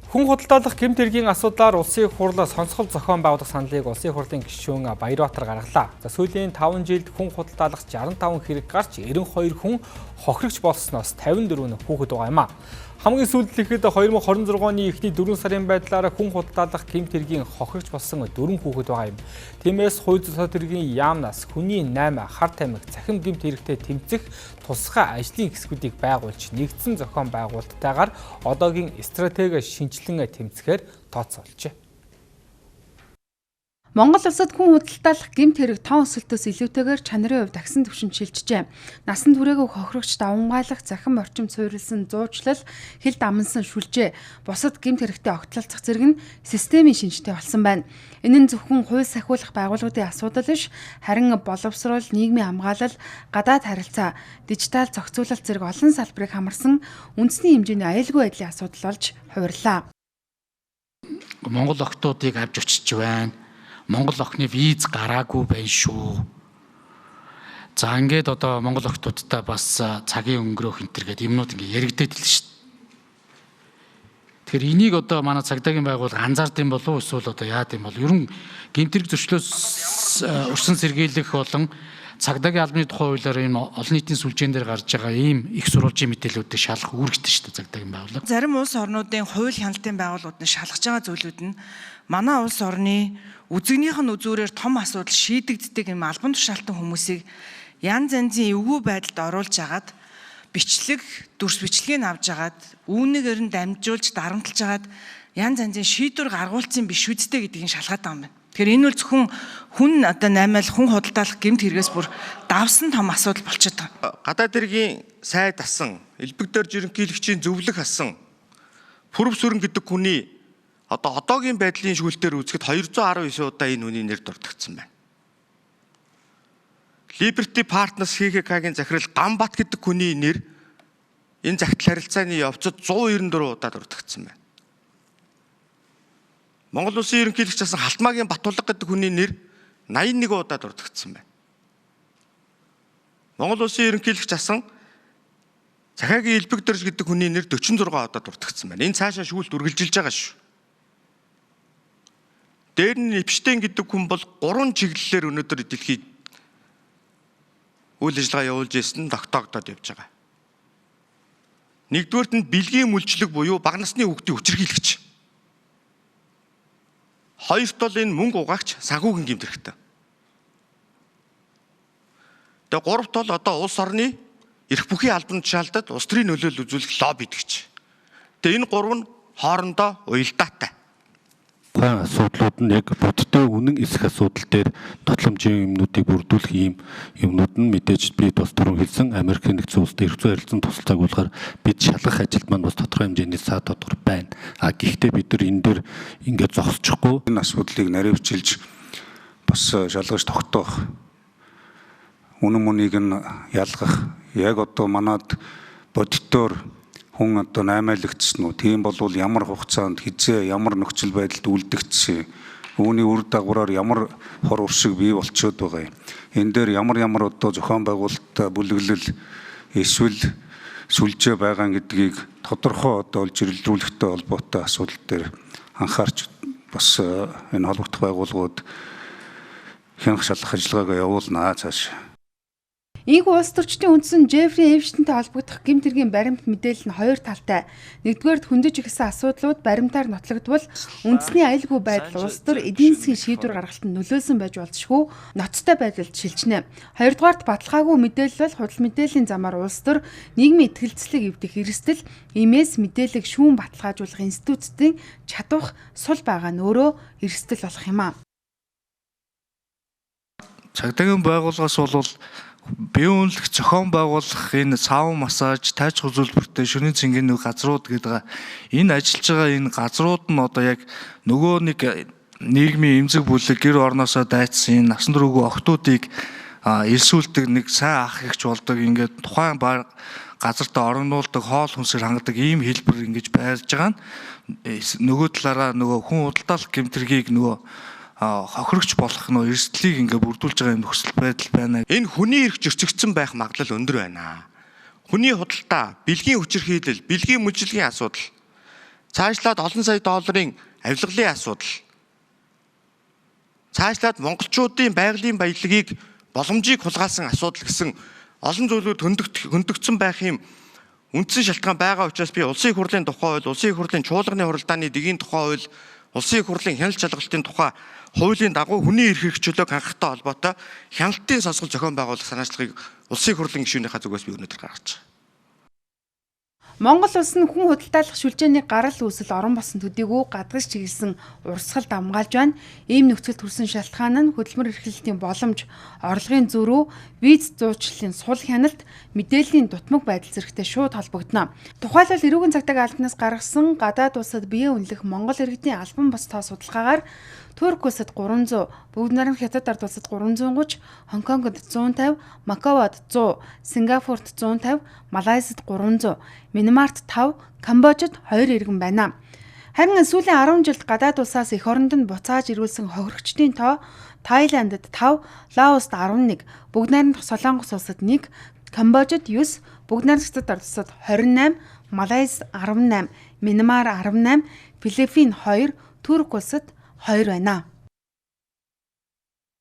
Хүн худалдаалах гэмт хэргийн асуудлаар улсын хурл сонсгол зохион байгуулах саналыг улсын хурлын гишүүн Баярбаатар гаргалаа. За сүүлийн 5 жилд хүн худалдаалах 65 хэрэг гарч 92 хүн хохирогч болсноос 54 хүүхэд байгаа юм а. Хамгийн сүүлдлэхэд 2026 оны эхний 4 сарын байдлаар хүн худалдаалах гэмт хэргийн хохирогч болсон 4 хүүхэд байгаа юм. Тиймээс хууль зүйн хэргийн яамнаас хүний 8 хар тамхи цахим гэмт хэрэгтэй тэмцэх тусгай ажлын хэсгүүдийг байгуулж нэгдсэн зохион байгуулалттайгаар одоогийн стратеги шинжилэн тэмцэхээр тооцоолжээ. Монгол улсад хүн худалдаалах гэмт хэрэг тоон өсөлтөөс илүүтэйгээр чанарын хувьд агсан түвшинд шилжжээ. Насан туршаагүй хохирогч давмгаалах, захим орчим суурилсан зуучлал, хил дамнсан шүлжээ, бусад гэмт хэрэгтэй огтлолцох зэрэг нь системийн шинжтэй болсон байна. Энэ нь зөвхөн хууль сахиулах байгууллагуудын асуудал биш, харин боловсрол, нийгмийн хамгаалал, гадаад харилцаа, дижитал зохицуулалт зэрэг олон салбарыг хамарсан үндэсний хэмжээний аюулгүй байдлын асуудал болж хувирлаа. Монгол охтуудыг авч очиж байна. Монгол охины виз гараагүй байна шүү. За ингээд одоо монгол охтуудтай бас цагийн өнгөрөх энтергээд юмнууд ингээд яригдээд л шүү. Тэгэхээр энийг одоо манай цагдаагийн байгууллага анзаард юм болов уу эсвэл одоо яад юм бол ер нь гэмтэрэг зөрчлөөс урьдчилан сэргийлэх болон цагдаагийн албаны тухай хуулиар энэ олон нийтийн сүлжээн дээр гарч байгаа ийм их сурвалжийн мэдээллүүдийг шалгах үүрэгтэй шүү дээ цагдаагийн байгууллага. Зарим улс орнуудын хууль хяналтын байгууллагууд нь шалгаж байгаа зүйлүүд нь манай улс орны үзэгнийх нь үзүүрээр том асуудал шийдэгддэг юм албан тушаалтан хүмүүсийг янз янзын эвгүй байдалд оруулж агаад бичлэг дүрс бичлэгийг авж агаад үүнийгээр нь дамжуулж дарамтлж агаад янз янзын шийдвэр гаргуулсан биш үсттэй гэдгийг шалгаад байгаа юм байна. Тэгэхээр энэ бол зөвхөн хүн одоо наймаал хүн худалдаалах гэмт хэрэгээс бүр давсан том асуудал болчиход байгаа. Гадаад хэргийн сайд асан, элбэгдэр жирэмхийлэгчийн зөвлөх асан, Пүрэв сүрэн гэдэг хүний одоогийн байдлын шүүлтээр үзэхэд 219 удаа энэ хүний нэр дурдгдсан байна. Liberty Partners ХХК-гийн захирал Гамбат гэдэг хүний нэр энэ захидал харилцааны явцад 194 удаа дурдгдсан байна. Монгол Улсын ерөнхийлөгч асан Халтмаагийн Батулга гэдэг хүний нэр 81 удаа дурдгдсан байна. Монгол Улсын ерөнхийлөгч асан Захаагийн Элбэгдэрж гэдэг хүний нэр 46 удаа дурдгдсан байна. Энэ цаашаа шүүлт үргэлжилж байгаа шүү. Дээр нь Эпштейн гэдэг хүн бол 3 чиглэлээр өнөөдөр дэлхийд үйл ажиллагаа явуулж ирсэн нь тогтоогдоод явж байгаа. Нэгдүгээрт нь бэлгийн мүлжлэг буюу бага насны хүүхдийн хүчирхийлэгч. Хоёрт бол энэ мөнгө угаагч санхүүгийн гэмт хэрэгтэй. Тэгээ гуравт бол одоо улс орны эрх бүхий албан тушаалтад улс төрийн нөлөөлөл үзүүлэх лобби идэгч. Тэгээ энэ гурав нь хоорондоо уялдаатай. Асуудлууд нь яг бодтой үнэн эсэх асуудал дээр тотломжийн юмнуудыг бүрдүүлэх ийм юмнууд нь мэдээж би бас түрүүн хэлсэн Америкийн нэгдсэн улстай эрх зүйн харилцааны тусалцааг болохоор бид шалгах ажилд маань бас тодорхой хэмжээний саад тодор байна. Гэхдээ бид нар энэ дээр ингээд зогсчихгүй энэ асуудлыг наривчилж бас шалгаж тогтоох үнэн мөнийг нь ялгах яг одоо манад бодтоор хүн одоо наймаалагчсан уу? Тийм болвол ямар хугацаанд хизээ ямар нөхцөл байдалд үлдэгдсэн? Үүний үр дагавраар ямар хор уршиг бий болчиход байгаа юм. Энэ дээр ямар одоо зохион байгуулалттай бүлэглэл эсвэл сүлжээ байгаа гэдгийг тодорхой одоо олж ирэлрүүлэхтэй холбоотой асуудал дээр анхаарч бас энэ холбогдох байгууллагууд хянах шалгах ажиллагаагаа явуулнаа цааш. Ийхүү улс төрчдийн үндсэн Жеффри Эпштейнтэй холбогдох гэмт хэргийн баримт мэдээлэл нь хоёр талтай. Нэгдүгээр хөндөж ихсэн асуудлууд баримтаар нотлогдвол үндэсний аюулгүй байдал улс төр эдийн засгийн шийдвэр гаргалтанд нөлөөлсөн байж болзошгүй ноцтой байдалд шилжинэ. Хоёрдугаарт баталгаагүй мэдээлэл бол худал мэдээллийн замаар улс төр нийгмийн итгэлцлийг эвдэх эрсдэл, иймээс мэдээллийг шүүн баталгаажуулах институтуудын чадвах сул байгаа нь өөрөө эрсдэл болох юм а. Цагдаагийн байгууллагаас бол бие үнэлэх зохион байгуулах энэ сав массаж, тайч үзүүлбэртэй шөнийн цэнгийн нэг газрууд гэдэг энэ ажиллаж байгаа энэ газрууд нь одоо яг нөгөө нэг нийгмийн эмзэг бүлэг гэр орноосоо дайцсан насан туршаагүй охтуудыг элсүүлдэг нэг сайн ах эгч болдог ингээд тухайн газартаа орогнуулдаг хоол хүнсээр хангадаг ийм хэлбэр ингэж байрж байгаа нь нөгөө талаараа нөгөө хүн худалдаалах гэмтэргийг нөгөө хохирогч болох нөө эрсдлийг ингээ бүрдүүлж байгаа юм нөхцөл байдал байна. Энэ хүний эрх зөрчигдсөн байх магадлал өндөр байна. Хүний худалдаа, бэлгийн хүчирхийлэл, бэлгийн мүжлэгийн асуудал, цаашлаад олон сая долларын авилгалын асуудал. Цаашлаад монголчуудын байгалийн баялагийг боломжийг хулгайлсан асуудал гэсэн олон зүйлүүд хөндөгдсөн байх юм үндсэн шалтгаан байгаа учраас би улсын их хурлын тухай хууль, улсын их хурлын чуулганы хуралдааны дэгийн тухай хууль, улсын их хурлын хяналт шалгалтын тухай хуулийн дагуу хүний эрх хэрэгчлөлөг хангахтай холбоотой хяналтын сонсгол зохион байгуулах санаачлагыг улсын их хурлын гишүүнийхээ зүгээс би өнөөдөр гаргаж байна. Монгол улс нь хүн худалдаалах шүлжээний гарал үүсэл орон босон төдийгүй гадагш чиглэсэн урсгал дамгаалж байна. Ийм нөхцөлд хүрсэн шалтгаан нь хөдөлмөр эрхлэлтийн боломж, орлогын зөрүү, виз зуучлалын сул хяналт, мэдээллийн дутмаг байдал зэрэгтэй шууд холбогдно. Тухайлбал эрүүгийн цагдаагийн албанаас гаргасан гадаад улсад биеэ үнэлэх Монгол иргэдийн албан бус тоо судалгаагаар Турк улсад 300, Бүгд найрамд Хятад ард улсад 330, Хонконгод 150, Макаод 100, Сингапурт 150, Малайзад 300, Мянмарт 5, Камбожид 2 иргэн байна. Харин сүүлийн 10 жилд гадаад улсаас эх оронд нь буцааж ирүүлсэн хохирогчдын тоо Тайландд 5, Лаост 11, Бүгд найрамд Солонгос улсад 1, Камбожид 9, Бүгд найрамд Хятад ард улсад 28, Малайз 18, Мянмар 18, Филиппин 2, Турк улсад 2 байна.